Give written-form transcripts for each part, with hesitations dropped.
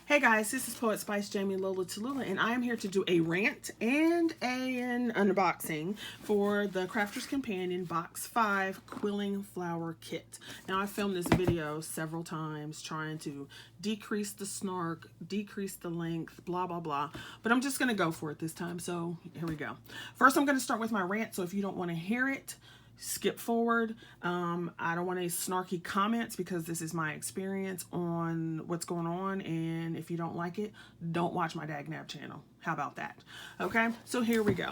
Hey guys, this is Poet Spice Jamie Lola Tallulah, and I am here to do a rant and an unboxing for the Crafter's Companion Box 5 Quilling Flower Kit. Now, I filmed this video several times trying to decrease the snark, decrease the length, blah, blah, blah. But I'm just going to go for it this time, so here we go. First, I'm going to start with my rant, so if you don't want to hear it, skip forward. I don't want any snarky comments because this is my experience on what's going on, and if you don't like it, don't watch my dagnab channel. How about that? Okay, so here we go.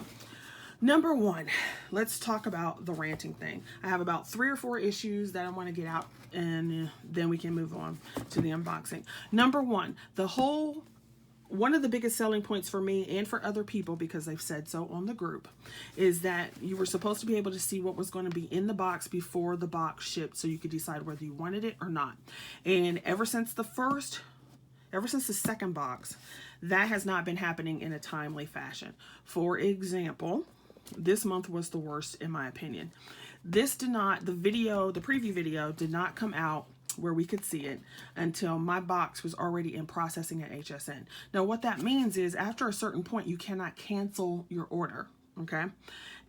Number one, let's talk about the ranting thing. I have about 3 or 4 issues that I want to get out, and then we can move on to the unboxing. Number one, one of the biggest selling points for me and for other people, because they've said so on the group, is that you were supposed to be able to see what was going to be in the box before the box shipped so you could decide whether you wanted it or not. And ever since the second box, that has not been happening in a timely fashion. For example, this month was the worst in my opinion. The preview video did not come out where we could see it until my box was already in processing at HSN. Now, what that means is after a certain point, you cannot cancel your order, okay?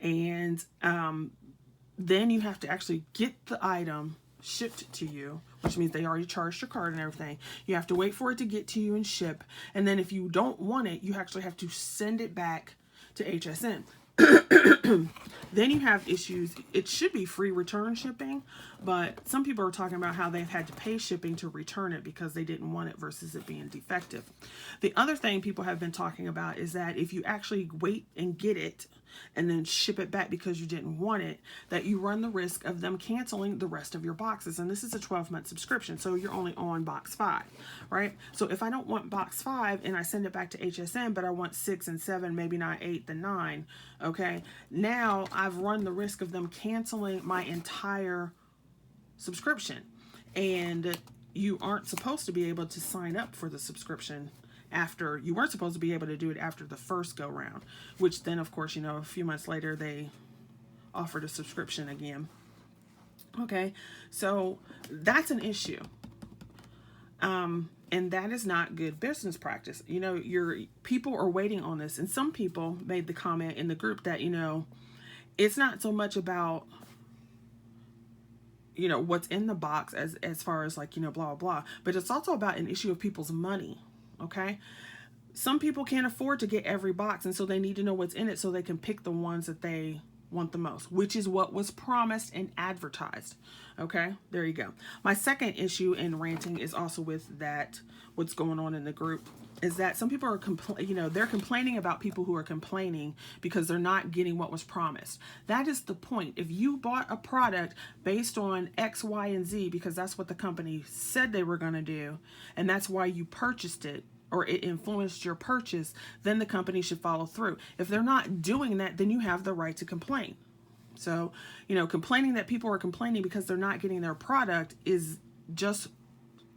And then you have to actually get the item shipped to you, which means they already charged your card and everything. You have to wait for it to get to you and ship. And then if you don't want it, you actually have to send it back to HSN. Then you have issues. It should be free return shipping, but some people are talking about how they've had to pay shipping to return it because they didn't want it versus it being defective. The other thing people have been talking about is that if you actually wait and get it and then ship it back because you didn't want it, that you run the risk of them canceling the rest of your boxes. And this is a 12-month subscription, so you're only on box 5, right? So if I don't want box 5 and I send it back to HSN, but I want 6 and 7, maybe not 8 then 9, okay? Now I've run the risk of them canceling my entire subscription. And you aren't supposed to be able to sign up for the subscription you weren't supposed to be able to do it after the first go round, which then of course, a few months later they offered a subscription again. Okay, so that's an issue. And that is not good business practice. Your people are waiting on this, and some people made the comment in the group that, it's not so much about what's in the box as far as like, blah, blah, blah, but it's also about an issue of people's money. Okay, some people can't afford to get every box, and so they need to know what's in it so they can pick the ones that they want the most, which is what was promised and advertised. Okay, there you go. My second issue in ranting is also with that what's going on in the group is that some people are they're complaining about people who are complaining because they're not getting what was promised. That is the point. If you bought a product based on X, Y, and Z because that's what the company said they were going to do, and that's why you purchased it, or it influenced your purchase, then the company should follow through. If they're not doing that, then you have the right to complain. So, complaining that people are complaining because they're not getting their product is just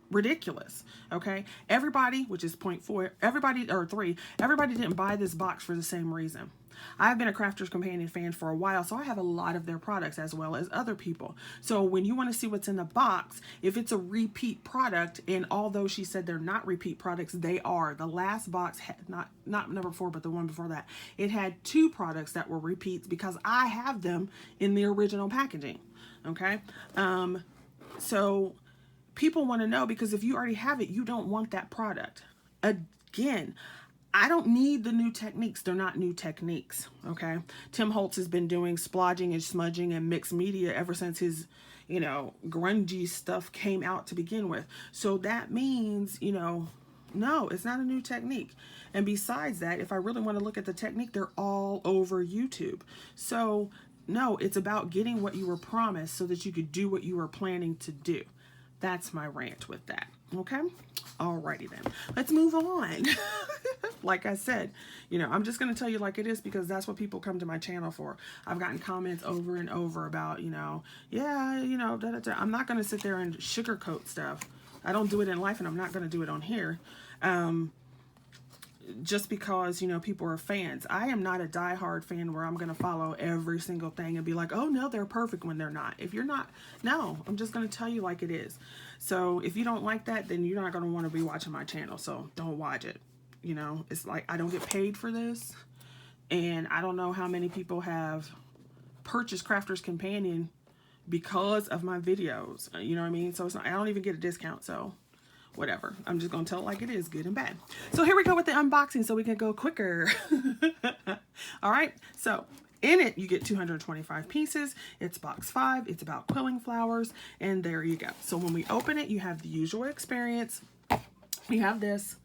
ridiculous. Okay, everybody, which is point 4, everybody didn't buy this box for the same reason. I've been a Crafter's Companion fan for a while, so I have a lot of their products as well as other people. So when you want to see what's in the box, if it's a repeat product, and although she said they're not repeat products, they are. The last box had not number 4, but the one before that, it had 2 products that were repeats because I have them in the original packaging. Okay, so people want to know, because if you already have it, you don't want that product. Again, I don't need the new techniques. They're not new techniques, okay? Tim Holtz has been doing splodging and smudging and mixed media ever since his, grungy stuff came out to begin with. So that means, no, it's not a new technique. And besides that, if I really want to look at the technique, they're all over YouTube. So no, it's about getting what you were promised so that you could do what you were planning to do. That's my rant with that. Okay? Alrighty then. Let's move on. Like I said, I'm just going to tell you like it is because that's what people come to my channel for. I've gotten comments over and over about, I'm not going to sit there and sugarcoat stuff. I don't do it in life, and I'm not going to do it on here. Just because, people are fans. I am not a diehard fan where I'm going to follow every single thing and be like, oh no, they're perfect when they're not. If you're not, no, I'm just going to tell you like it is. So if you don't like that, then you're not going to want to be watching my channel. So don't watch it. You know, it's like I don't get paid for this. And I don't know how many people have purchased Crafter's Companion because of my videos. You know what I mean? So it's not, I don't even get a discount. So whatever. I'm just going to tell it like it is, good and bad. So here we go with the unboxing so we can go quicker. All right. So in it, you get 225 pieces. It's box 5. It's about quilling flowers. And there you go. So when we open it, you have the usual experience. You have this.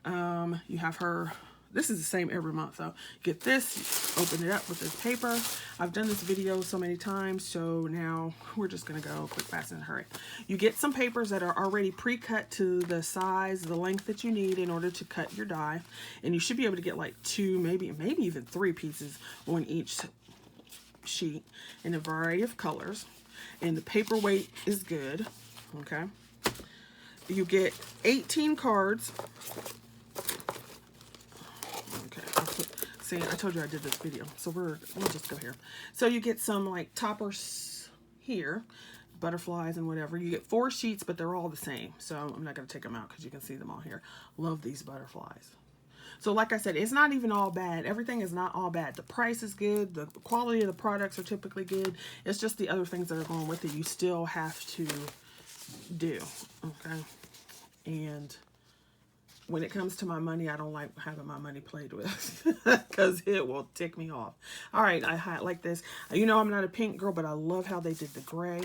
You have her. This is the same every month though. Get this, open it up with this paper. I've done this video so many times, so now we're just gonna go quick, fast, and hurry. You get some papers that are already pre-cut to the size, the length that you need in order to cut your die. And you should be able to get like 2, maybe even 3 pieces on each sheet in a variety of colors. And the paper weight is good, okay? You get 18 cards. See, I told you I did this video, so we'll just go here. So you get some like toppers here, butterflies and whatever. You get 4 sheets, but they're all the same. So I'm not going to take them out because you can see them all here. Love these butterflies. So like I said, it's not even all bad. Everything is not all bad. The price is good. The quality of the products are typically good. It's just the other things that are going with it you still have to do, okay? And when it comes to my money, I don't like having my money played with because it will tick me off. All right, I like this. You know I'm not a pink girl, but I love how they did the gray.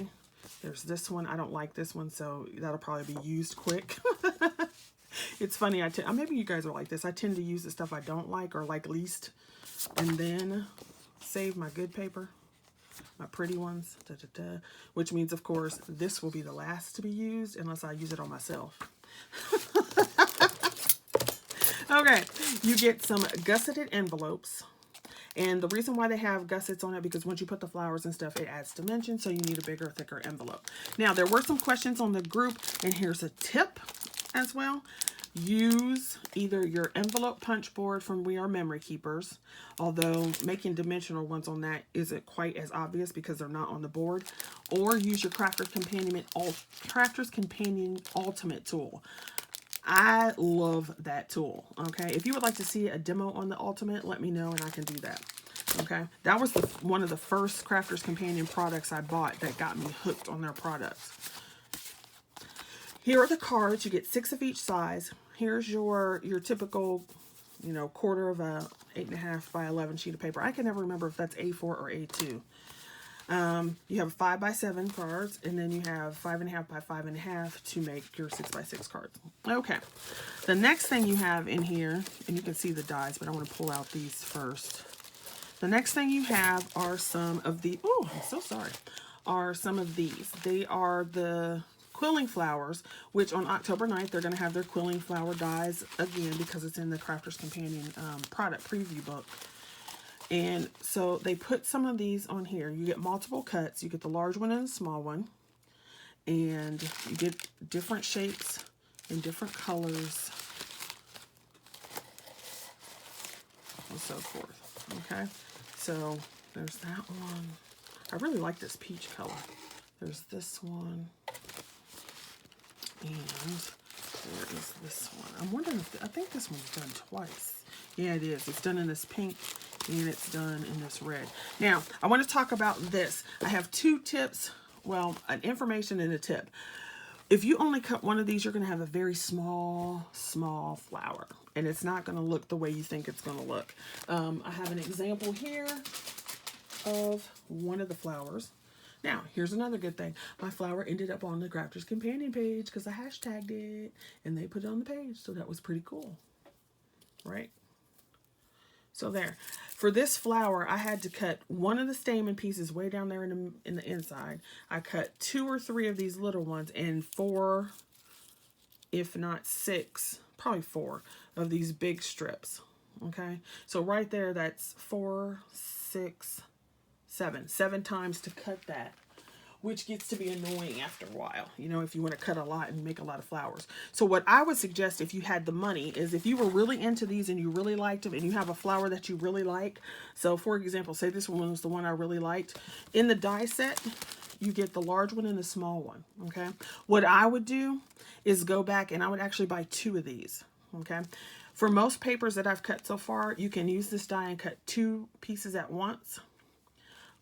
There's this one. I don't like this one, so that'll probably be used quick. It's funny. Maybe you guys are like this. I tend to use the stuff I don't like or like least and then save my good paper, my pretty ones, which means, of course, this will be the last to be used unless I use it on myself. Okay, you get some gusseted envelopes. And the reason why they have gussets on it, because once you put the flowers and stuff, it adds dimension, so you need a bigger, thicker envelope. Now, there were some questions on the group, and here's a tip as well. Use either your envelope punch board from We Are Memory Keepers, although making dimensional ones on that isn't quite as obvious because they're not on the board, or use your Crafter's Companion Ultimate tool. I love that tool, okay? If you would like to see a demo on the Ultimate, let me know and I can do that, okay? That was one of the first Crafter's Companion products I bought that got me hooked on their products. Here are the cards. You get 6 of each size. Here's your typical, you know, quarter of a 8.5 by 11 sheet of paper. I can never remember if that's A4 or A2. You have 5 by 7 cards, and then you have 5.5 by 5.5 to make your 6 by 6 cards. Okay, the next thing you have in here, and you can see the dies, but I want to pull out these first. The next thing you have are some of the, oh, I'm so sorry, are some of these. They are the Quilling Flowers, which on October 9th, they're going to have their Quilling Flower dies again because it's in the Crafter's Companion product preview book. And so they put some of these on here. You get multiple cuts. You get the large one and the small one. And you get different shapes and different colors and so forth. Okay, so there's that one. I really like this peach color. There's this one. And where is this one? I'm wondering if, I think this one's done twice. Yeah, it is. It's done in this pink and it's done in this red. Now, I want to talk about this. I have 2 tips. Well, an information and a tip. If you only cut one of these, you're going to have a very small flower. And it's not going to look the way you think it's going to look. I have an example here of one of the flowers. Now, here's another good thing. My flower ended up on the Crafter's Companion page because I hashtagged it and they put it on the page. So that was pretty cool, right? So there. For this flower, I had to cut one of the stamen pieces way down there in the inside. I cut 2 or 3 of these little ones and 4, if not 6, probably 4 of these big strips. Okay, so right there, that's 4, 6, 7 times to cut that. which gets to be annoying after a while, you know, if you want to cut a lot and make a lot of flowers. So what I would suggest if you had the money is if you were really into these and you really liked them and you have a flower that you really like. So for example, say this one was the one I really liked. In the die set, you get the large one and the small one, okay? What I would do is go back and I would actually buy 2 of these, okay? For most papers that I've cut so far, you can use this die and cut 2 pieces at once.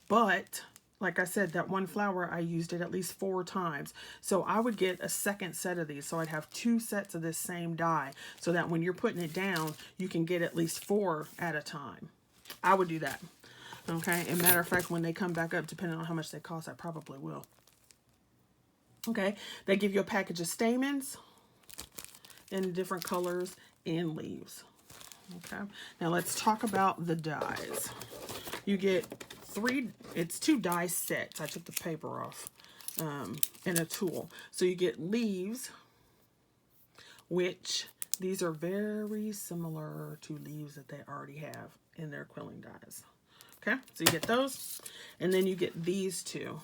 But like I said, that one flower, I used it at least 4 times. So I would get a second set of these. So I'd have 2 sets of this same die so that when you're putting it down, you can get at least 4 at a time. I would do that. Okay, and matter of fact, when they come back up, depending on how much they cost, I probably will. Okay, they give you a package of stamens in different colors and leaves. Okay, now let's talk about the dies. You get 3, it's 2 die sets. I took the paper off, and a tool. So you get leaves, which these are very similar to leaves that they already have in their quilling dies. Okay, so you get those, and then you get these 2.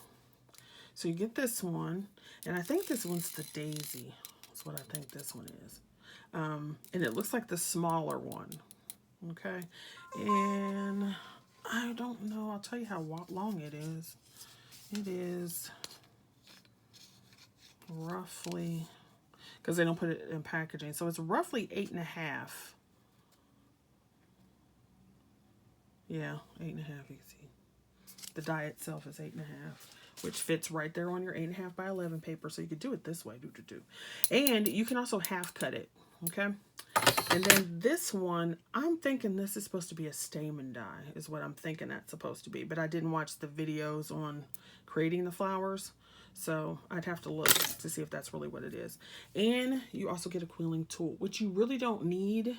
So you get this one, and I think this one's the daisy. That's what I think this one is. And it looks like the smaller one. Okay, and I don't know. I'll tell you how long it is. It is roughly, because they don't put it in packaging, so it's roughly 8.5. Yeah, 8.5, you can see. The die itself is 8.5, which fits right there on your 8.5 by 11 paper, so you could do it this way, And you can also half cut it, okay? And then this one, I'm thinking this is supposed to be a stamen die, is what I'm thinking that's supposed to be, but I didn't watch the videos on creating the flowers, so I'd have to look to see if that's really what it is. And you also get a quilling tool, which you really don't need.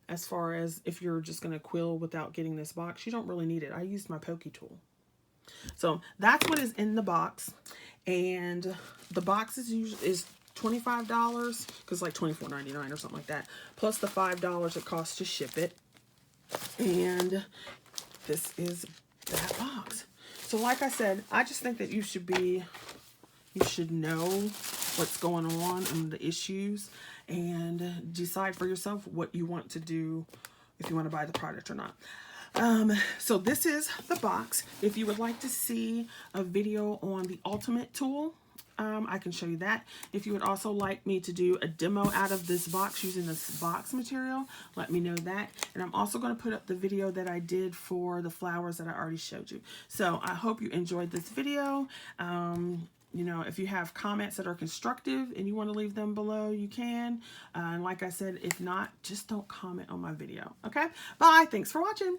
As far as if you're just going to quill without getting this box, you don't really need it. I used my pokey tool. So that's what is in the box. And the box is usually $25, because like $24.99 or something like that, plus the $5 it costs to ship it. And this is that box. So like I said, I just think that you should know what's going on and the issues, and decide for yourself what you want to do, if you want to buy the product or not. So this is the box. If you would like to see a video on the ultimate tool, I can show you that. If you would also like me to do a demo out of this box using this box material, let me know that. And I'm also going to put up the video that I did for the flowers that I already showed you. So I hope you enjoyed this video. You know, if you have comments that are constructive and you want to leave them below, you can. And like I said, if not, just don't comment on my video. Okay? Bye. Thanks for watching.